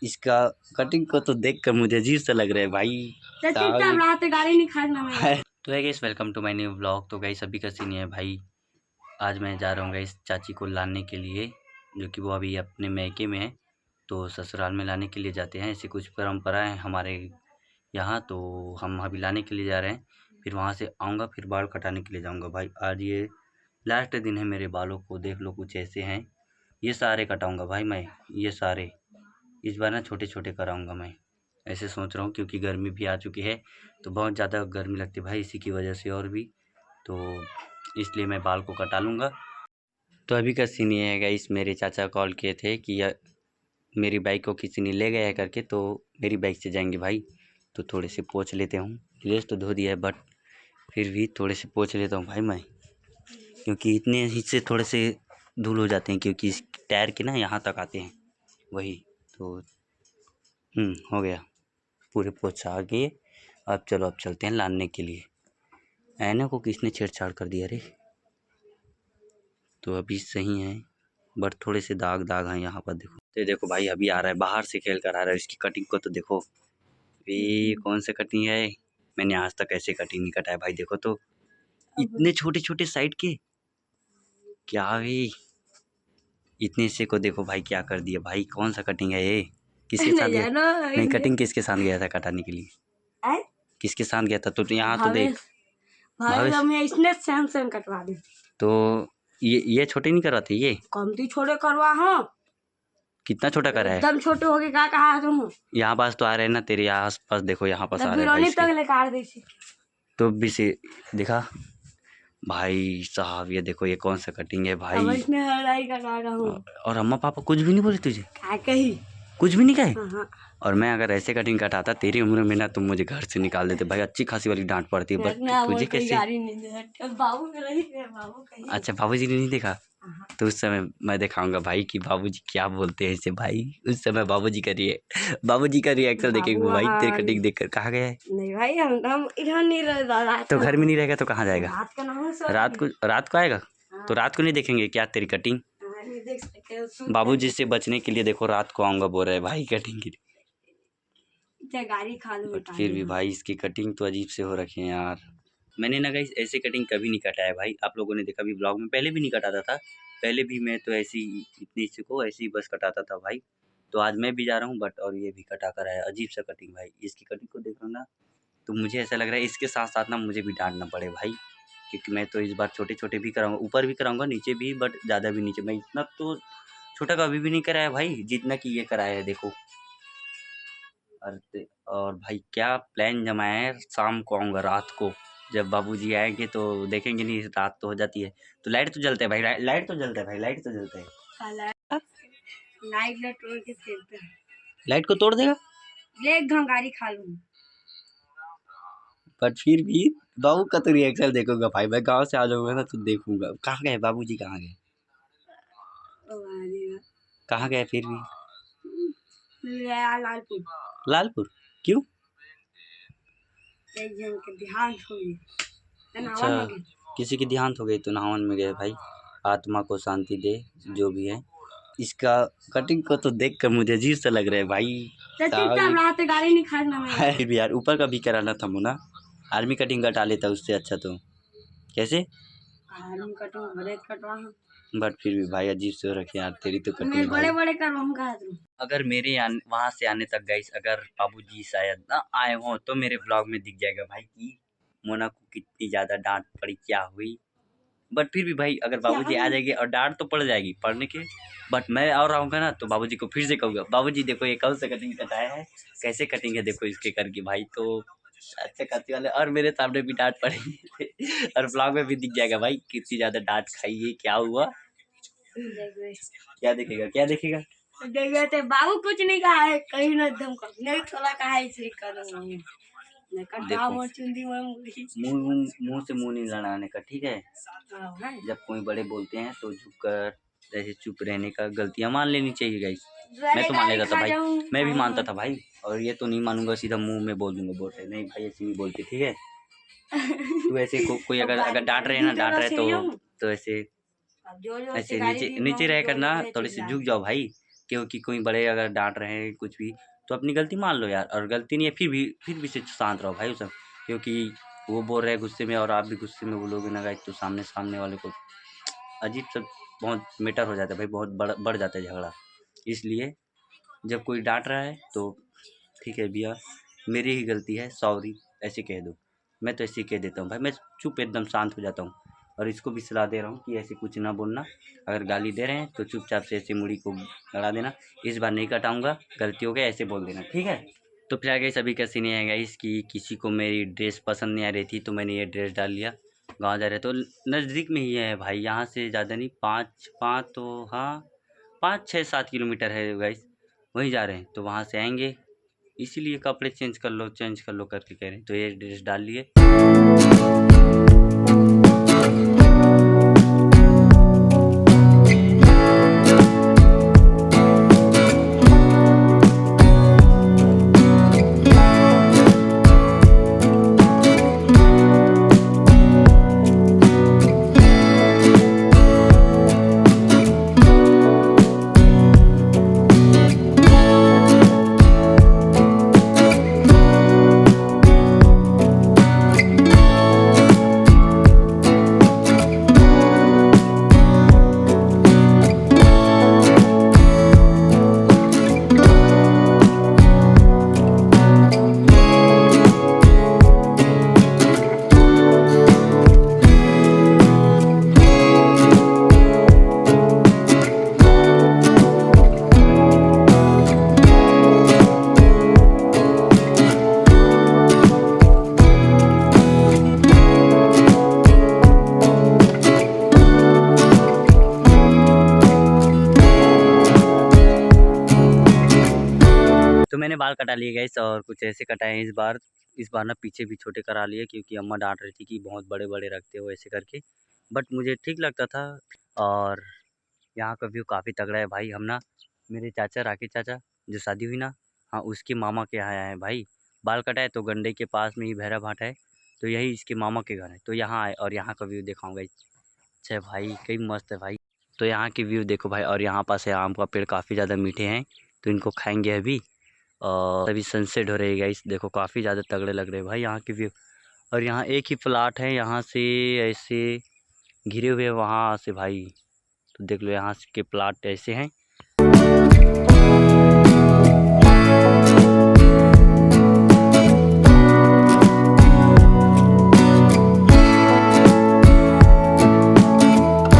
इसका कटिंग को तो देख कर मुझे अजीब सा लग रहा है भाई। गाड़ी नहीं खाना मैं। तो है guys, welcome to my new vlog. तो गाइस अभी का सीन है भाई, आज मैं जा रहा हूँ गाइस चाची को लाने के लिए, जो कि वो अभी अपने मैके में है। तो ससुराल में लाने के लिए जाते हैं, ऐसी कुछ परंपरा है हमारे यहाँ। तो हम अभी लाने के लिए जा रहे हैं, फिर वहाँ से आऊँगा, फिर बाल कटाने के लिए जाऊँगा भाई। आज ये लास्ट दिन है मेरे बालों को, देख लो कुछ ऐसे हैं। ये सारे कटाऊँगा भाई मैं, ये सारे इस बार ना छोटे छोटे कराऊँगा मैं, ऐसे सोच रहा हूँ। क्योंकि गर्मी भी आ चुकी है, तो बहुत ज़्यादा गर्मी लगती है भाई, इसी की वजह से और भी, तो इसलिए मैं बाल को कटा लूँगा। तो अभी का सीन ये है गाइस, मेरे चाचा कॉल किए थे कि मेरी बाइक को किसी ने ले गया है करके, तो मेरी बाइक से जाएंगे भाई। तो थोड़े से पोंछ लेते हूँ, ड्रेस तो धो दिया है बट फिर भी थोड़े से पोंछ लेता हूँ भाई मैं, क्योंकि इतने हिस्से थोड़े से धूल हो जाते हैं, क्योंकि इस टायर के ना यहाँ तक आते हैं वही। तो हो गया, पूरे पोछा आ गए। अब चलो, अब चलते हैं लाने के लिए। ऐना को किसने छेड़छाड़ कर दिया रे? तो अभी सही है, बट थोड़े से दाग दाग हैं यहाँ पर, देखो। तो देखो भाई, अभी आ रहा है, बाहर से खेल कर आ रहा है। इसकी कटिंग को तो देखो, ये कौन सा कटिंग है? मैंने आज तक ऐसे कटिंग नहीं कटाया भाई। देखो तो, इतने छोटे छोटे साइड के, क्या भाई, इतने से को देखो भाई क्या कर दिया भाई। कौन सा कटिंग है ये? किसके साथ गया? नहीं, कटिंग किसके साथ गया था कटाने के लिए? किसके साथ गया था? तो यहाँ तो देख भावेश, इसने सैमसंग कटवा दी। तो ये छोटे नहीं करवाते, ये कमती छोटे करवा। हाँ, कितना छोटा करा है? एकदम छोटे हो गए। क्या कहा है तुम? यहाँ पास तो आ रहे हैं ना तेरे आस पास, देखो यहाँ पास आ रहे हैं भाई इसके। तो भी से दिखा भाई साहब, ये देखो, ये कौन सा कटिंग है भाई? इसमें हलाई कटा रहा हूँ। और अम्मा पापा कुछ भी नहीं बोले तुझे? कही कुछ भी नहीं कहे? और मैं अगर ऐसे कटिंग कटाता तेरी उम्र में ना, तुम मुझे घर से निकाल देते भाई। अच्छी खासी वाली डांट पड़ती है, बट तुझे कैसे? अच्छा, बाबूजी ने नहीं देखा? तो उस समय मैं दिखाऊंगा भाई कि बाबूजी क्या बोलते हैं इसे भाई। उस समय बाबूजी करिए, बाबूजी का रिएक्शन देखेंगे भाई तेरे कटिंग देखकर। कहाँ गया है? नहीं भाई, हम इधर नहीं रह। तो घर में नहीं रहेगा तो कहाँ जाएगा? रात रात को आएगा। तो रात को नहीं देखेंगे क्या तेरी कटिंग? देख सकते। बाबूजी से बचने के लिए देखो रात को आऊंगा बोल रहा है भाई कटिंग के लिए। गाड़ी खा लो। बट फिर भी भाई, इसकी कटिंग तो अजीब से हो रखी है यार। मैंने ना गाइस ऐसे कटिंग कभी नहीं कटाया भाई। आप लोगों ने देखा भी ब्लॉग में, पहले भी नहीं कटाता था। पहले भी मैं तो ऐसी इतनी सी को ऐसे ही बस कटाता था भाई। तो आज मैं भी जा रहा हूँ बट, और ये भी कटा कर आया। अजीब सा कटिंग भाई, इसकी कटिंग को देख रहा हूँ ना, तो मुझे ऐसा लग रहा है इसके साथ साथ ना मुझे भी डांटना पड़े भाई। क्योंकि मैं तो इस बार छोटे छोटे भी कराऊंगा, ऊपर भी कराऊंगा, नीचे भी, बट ज़्यादा भी नीचे। मैं इतना तो छोटा कभी भी नहीं कराया भाई, जितना कि ये कराया है देखो। और भाई क्या प्लान जमाया है, शाम को आऊँगा, रात को जब बाबूजी आएंगे तो देखेंगे। नहीं, रात तो हो जाती है तो लाइट तो जलता है भाई, लाइट तो जलता है भाई, लाइट तो जलता है। लाइट तोड़ के फेंकते हैं। लाइट को तोड़ देगा? ले गाड़ी खा लूँ। बट फिर भी बाबू का तो रिएक्शन देखूंगा भाई। मैं गांव से आ जाऊंगा ना तो देखूंगा कहाँ गए बाबूजी, कहाँ गए, कहाँ गए फिर भी? लालपुर। लालपुर क्यों? ध्यान अच्छा, किसी की देहांत हो गई तो नहावन में गए भाई। आत्मा को शांति दे जो भी है। इसका कटिंग को तो देख कर मुझे अजीब सा लग रहा है भाई। गाड़ी नहीं खाना मैं। फिर भी यार, ऊपर का भी कराना था मुना। आर्मी कटिंग कटा लेता उससे अच्छा। तो कैसे आर्मी कटिंग कटवा। बट फिर भी भाई अजीब से हो रखे यार तेरी तो कटिंग मैं भाई। बड़े बड़े करवाऊंगा। अगर मेरे वहां से आने तक गाइस, अगर बाबूजी शायद ना आए हो तो मेरे ब्लॉग में दिख जाएगा भाई कि मोना को कितनी ज्यादा डांट पड़ी, क्या हुई। बट फिर भी भाई, अगर बाबूजी आ जाएंगे और डांट तो पड़ जाएगी पढ़ने के, बट मैं और रहूँगा ना तो बाबूजी को फिर से कहूँगा, बाबूजी देखो ये कौन सा कटिंग कटाया है, कैसे कटिंग है देखो इसके करके भाई। तो अच्छा खासी वाले, और मेरे सामने भी डांट पड़ेगी और ब्लॉग में भी दिख जाएगा भाई कितनी ज़्यादा डांट खाई है, क्या हुआ। क्या देखेगा, क्या देखेगा? देखते बाबू कुछ नहीं कहा है, कहीं ना दम कर नहीं थोड़ा कहा है, इसलिए करूँगा। मुंह से मुंह नहीं लड़ाने का, ठीक है? जब कोई बड़े बोलते हैं तो झुक कर ऐसे चुप रहने का, गलतियां मान लेनी चाहिए गाइस। मैं तो मान लेता था भाई, मैं भी मानता था भाई, और ये तो नहीं मानूंगा, सीधा मुंह में बोल दूंगा, बोल रहे नहीं भाई ऐसे नहीं बोलते, ठीक है? तो ऐसे कोई अगर डांट रहे ना, डांट रहे तो ऐसे ऐसे नीचे नीचे रह कर ना थोड़े से झुक जाओ भाई। क्योंकि कोई बड़े अगर डांट रहे हैं कुछ भी तो अपनी गलती मान लो यार, और गलती नहीं है फिर भी से शांत रहो भाई सब, क्योंकि वो बोल रहे हैं गुस्से में और आप भी गुस्से में बोलोगे ना गाइस तो सामने वाले को अजीब सा बहुत मैटर हो जाता है भाई, बहुत बढ़ जाता है झगड़ा। इसलिए जब कोई डांट रहा है तो ठीक है भैया मेरी ही गलती है, सॉरी ऐसे कह दो। मैं तो ऐसे ही कह देता हूँ भाई, मैं चुप एकदम शांत हो जाता हूँ। और इसको भी सलाह दे रहा हूँ कि ऐसे कुछ ना बोलना, अगर गाली दे रहे हैं तो चुपचाप से ऐसे मुड़ी को लड़ा देना, इस बार नहीं कटाऊंगा, गलती हो गया ऐसे बोल देना, ठीक है। तो फिर आगे सभी का सीन है गाइस कि किसी को मेरी ड्रेस पसंद नहीं आ रही थी तो मैंने ये ड्रेस डाल लिया। गाँव जा रहे तो नज़दीक में ही है भाई, यहाँ से ज़्यादा नहीं, पाँच तो हाँ 5 6 7 किलोमीटर है गाइस, वहीं जा रहे हैं तो वहाँ से आएंगे, इसीलिए कपड़े चेंज कर लो करके कह रहे हैं, तो ये ड्रेस डाल लिए। तो मैंने बाल कटा लिए गाइस और कुछ ऐसे कटाए हैं इस बार ना पीछे भी छोटे करा लिए, क्योंकि अम्मा डांट रही थी कि बहुत बड़े बड़े रखते हो ऐसे करके, बट मुझे ठीक लगता था। और यहाँ का व्यू काफ़ी तगड़ा है भाई। हम ना मेरे चाचा राकेश चाचा जो शादी हुई ना, हाँ उसके मामा के यहाँ आए हैं भाई, बाल कटाए तो गंडे के पास में ही भैरा भाट है, तो यही इसके मामा के घर है, तो यहाँ आए और यहाँ का व्यू दिखाऊंगा। अच्छा भाई कई मस्त है भाई, तो यहाँ की व्यू देखो भाई, और यहाँ पास है आम का पेड़, काफ़ी ज़्यादा मीठे हैं तो इनको खाएंगे अभी। और अभी सनसेट हो रही है गाइस, देखो काफ़ी ज़्यादा तगड़े लग रहे हैं भाई यहाँ की व्यू। और यहाँ एक ही प्लाट है, यहाँ से ऐसे घिरे हुए वहाँ से भाई, तो देख लो यहाँ के प्लाट ऐसे हैं।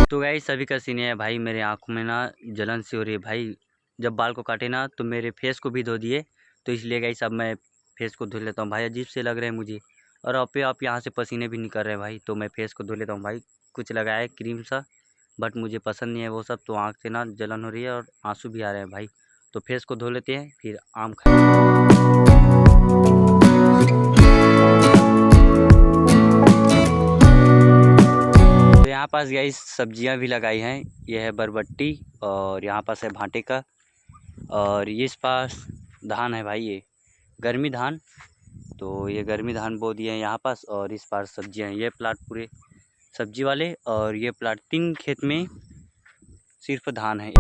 तो गाइस सभी का सीन है भाई, मेरे आँखों में ना जलन सी हो रही है भाई, जब बाल को काटे ना तो मेरे फेस को भी धो दिए, तो इसलिए गाइस अब मैं फेस को धो लेता हूँ भाई, अजीब से लग रहे हैं मुझे। और आप यहाँ से पसीने भी निकल रहे हैं भाई, तो मैं फेस को धो लेता हूँ भाई। कुछ लगाया है क्रीम सा, बट मुझे पसंद नहीं है वो सब, तो आँख से ना जलन हो रही है और आंसू भी आ रहे हैं भाई, तो फेस को धो लेते हैं फिर आम खाएंगे। तो यहाँ पास गाइस सब्जियाँ भी लगाई हैं, यह है बरबट्टी और यहाँ पास है भांटे का, और इस पास धान है भाई, ये गर्मी धान, तो ये गर्मी धान बो दिए हैं यहाँ पास। और इस पास सब्जियाँ हैं, ये प्लाट पूरे सब्जी वाले, और ये प्लाट 3 खेत में सिर्फ धान है।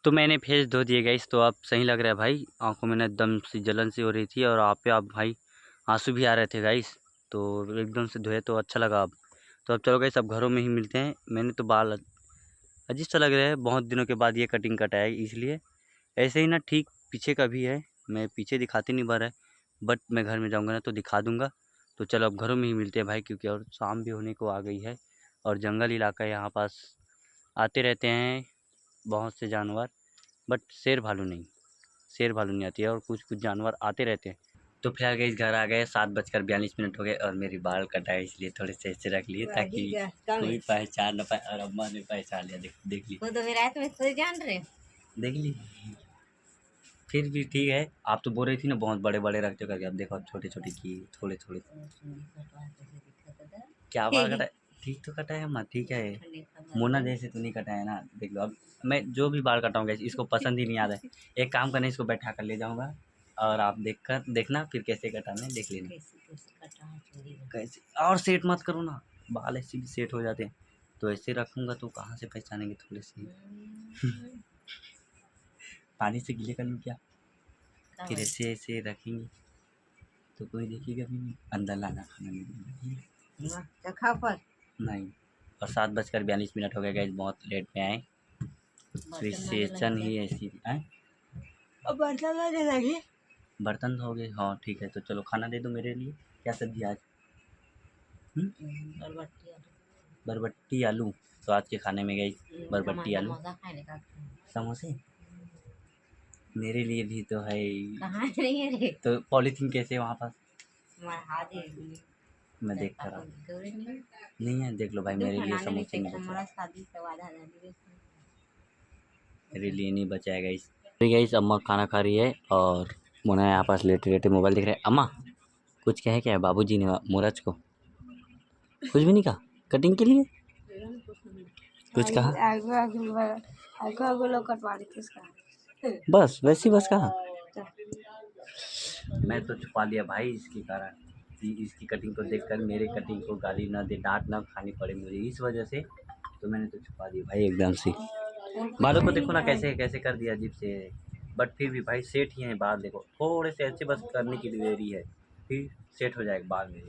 तो मैंने फेस धो दिए गाइस, तो अब सही लग रहा है भाई, आंखों में ना एकदम सी जलन सी हो रही थी और आप भाई आंसू भी आ रहे थे गाइस, तो एकदम से धोए तो अच्छा लगा अब। तो अब चलो गाइस अब घरों में ही मिलते हैं। मैंने तो बाल अजीब सा लग रहा है, बहुत दिनों के बाद ये कटिंग कटाया है, इसलिए ऐसे ही ना ठीक पीछे का भी है, मैं पीछे दिखाते नहीं बार है, बट मैं घर में जाऊँगा ना तो दिखा दूँगा। तो चलो अब घरों में ही मिलते हैं भाई, क्योंकि और शाम भी होने को आ गई है, और जंगल इलाका है यहाँ पास, आते रहते हैं बहुत से जानवर, बट शेर भालू नहीं आती है, और कुछ जानवर आते रहते हैं। तो फिर आगे इस घर आ गए, 7:42 हो गए और मेरी बाल कटाए, इसलिए थोड़े से ऐसे रख लिए ताकि कोई पहचान न पाए, और अम्मा ने पहचान लिया, देख ली वो तो मेरा है, तुम्हें कोई जान रहे देख ली। फिर भी ठीक है, आप तो बोल रही थी ना बहुत बड़े बड़े रखते हो करके, अब देखो छोटे छोटे किए, थोड़े थोड़े। क्या बाल कटाए, ठीक तो कटाया अम्मा, ठीक है, मोना जैसे तो नहीं कटाया ना। देख लो अब मैं जो भी बाल कटाऊंगा इसको पसंद ही नहीं आ रहा है, एक काम करना इसको बैठा कर ले जाऊंगा और आप देखना फिर कैसे कटाना है, देख लेना कैसे। और सेट मत करो ना, बाल ऐसे भी सेट हो जाते हैं। तो ऐसे रखूँगा तो कहाँ से पहचानेंगे थोड़े से? पानी से गीले कर लूँ क्या? फिर ऐसे ऐसे रखेंगे तो कोई देखेगा भी नहीं, अंदर लाना खाना नहीं। नहीं। और 7:42 हो गए गाइस, बहुत लेट में आए। सिचुएशन ही ऐसी है। अब बर्तन लाने लगे। बर्तन धोगे? हाँ ठीक है, तो चलो खाना दे दो मेरे लिए। क्या सब्जी आज? बरबट्टी आलू। तो आज के खाने में गई बरबट्टी आलू समोसे। मेरे लिए भी तो है। कहाँ नहीं है रे? तो पॉलीथीन कैसे वहाँ पास? मैं देख कर रहा नहीं है, देख लो भाई मेरे लिए समोसे नहीं बचा, मेरे लिए नहीं बचाएगा इस। गाइस अम्मा खाना खा रही है और मुन्ना यहाँ पास लेटे लेटे मोबाइल देख रहे हैं। अम्मा कुछ कहे क्या है बाबूजी ने मोरज को? कुछ भी नहीं कहा कटिंग के लिए? कुछ कहा? आगो लोग कटवा देते इसका। बस वैसी बस कहा। मैं तो छुपा लिया भाई इसके कारण कि इसकी कटिंग को देखकर मेरे कटिंग को गाली ना दे, डांट ना खानी पड़े मुझे इस वजह से, तो मैंने तो छुपा दिया भाई एकदम से। बालों को देखो ना कैसे कैसे कर दिया अजीब से, बट फिर भी भाई सेट ही है बाल, देखो थोड़े से अच्छे बस करने की देरी है, फिर सेट हो जाएगा बाल मेरे।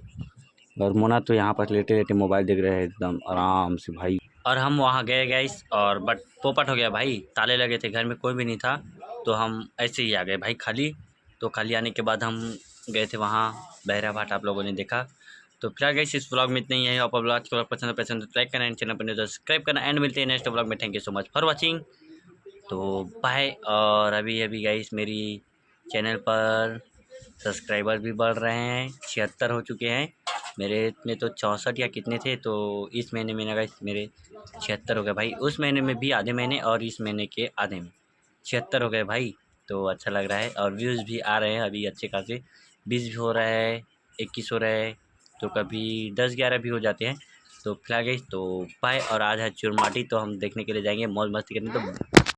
और मोना तो यहाँ पर लेटे लेटे मोबाइल देख रहे हैं एकदम आराम से भाई। और हम वहाँ गए गाइस और बट पोपट हो गया भाई, ताले लगे थे, घर में कोई भी नहीं था, तो हम ऐसे ही आ गए भाई खाली। तो खाली आने के बाद हम गए थे वहाँ बहरा घाट, आप लोगों ने देखा। तो फिलहाल गाइस इस ब्लॉग में इतना ही है। आप ब्लॉग को पसंद तो लाइक करना, चैनल पर सब्सक्राइब करना एंड मिलते हैं नेक्स्ट ब्लॉग में। Thank you so much for watching. तो बाय। और अभी गाइस मेरी चैनल पर सब्सक्राइबर भी बढ़ रहे हैं, 76 हो चुके हैं। मेरे इतने तो 64 या कितने थे, तो इस महीने में ना गाइस मेरे 76 हो गए भाई। उस महीने में भी आधे महीने और इस महीने के आधे में 76 हो गए भाई। तो अच्छा लग रहा है और व्यूज़ भी आ रहे हैं अभी अच्छे खासे, 20 भी हो रहा है, 21 हो रहा है, तो कभी 10-11 भी हो जाते हैं। तो फिलहाल गाइस तो बाय। और आज है चुरमाटी, तो हम देखने के लिए जाएंगे, मौज मस्ती करने। तो